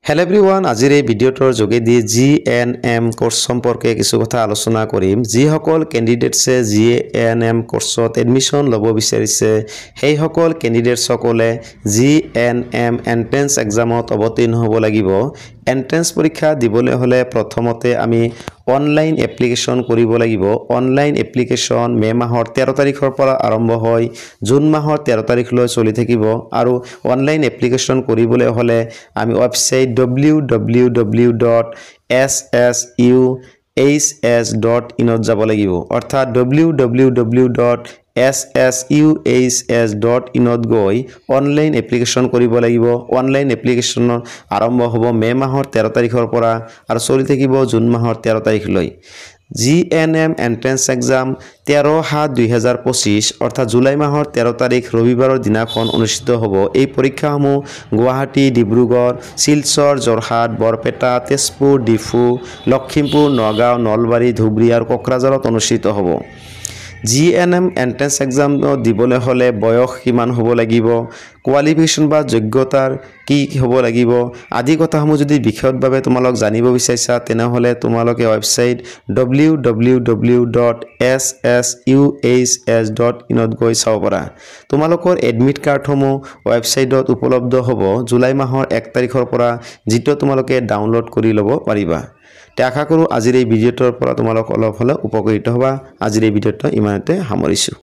Hello everyone, আজিৰ এই ভিডিঅ'টোৰ যোগেদি GNM কোৰ্স সম্পৰ্কে কিছু কথা আলোচনা কৰিম। যিসকল ক্যান্ডিডেটছে GNM কোৰ্সত এডমিশন ল'ব বিচাৰিছে সেই সকল ক্যান্ডিডেটসকলে GNM এন্ট্ৰেন্স এক্সামত অৱতীৰ্ণ হ'ব লাগিব। এন্ট্ৰেন্স পৰীক্ষা দিবলৈ হলে প্ৰথমতে আমি অনলাইন এপ্লিকেশন কৰিব লাগিব। অনলাইন এপ্লিকেশন মে মাহৰ 13 তাৰিখৰ পৰা আৰম্ভ হয় জুন মাহৰ 13 তাৰিখলৈ চলি থাকিব আৰু অনলাইন এপ্লিকেশন কৰিবলৈ হলে আমি ওয়েবসাইট www.ssuhs.in যাব লাগিব। অৰ্থাৎ www.ssuhs.in গৈ অনলাইন এপ্লিকেশন কৰিব লাগিব। অনলাইন এপ্লিকেশন আৰম্ভ হ'ব মে মাহৰ 13 তাৰিখৰ পৰা আৰু চলি থাকিব জুন মাহৰ 13 তাৰিখলৈ। GNM এন্ট্ৰেন্স এক্সাম 13/7/2025 অৰ্থাৎ জুলাই মাহৰ 13 তাৰিখ ৰবিবাৰৰ দিনাখন অনুষ্ঠিত হ'ব। এই পৰীক্ষাসমূহ গুৱাহাটী, ডিব্ৰুগড়, শিলচৰ, যোৰহাট, বৰপেটা, তেজপুৰ, ডিফু, লখিমপুৰ, নগাঁও, নলবাৰী, ধুবুৰী আৰু কোকৰাঝাৰত অনুষ্ঠিত হ'ব। GNM এন্ট্ৰেন্স এক্সাম দিবলৈ হলে বয়স কিমান হ'ব লাগিব, কোৱালিফিকেশন বা যোগ্যতাৰ কি হ'ব লাগিব আদি কথাসমূহ যদি বিশদভাৱে তোমালোক জানিব বিচাৰিছা তেনেহলে তোমালোকে ওয়েবসাইট www.ssuhs.in গৈ চাব পাৰা। তোমালোকৰ এডমিট কাৰ্ডসমূহ ওয়েবসাইটত উপলব্ধ হ'ব জুলাই মাহৰ 1 তাৰিখৰ পৰা, যিটো তোমালোকে ডাউনলোড কৰি ল'ব পাৰিবা। আশা কৰোঁ আজিৰ এই ভিডিঅ'টোৰ পৰা তোমালোক অলপ হলে উপকৃত হ'বা। আজিৰ এই ভিডিঅ'টো ইমানতে সামৰিছোঁ।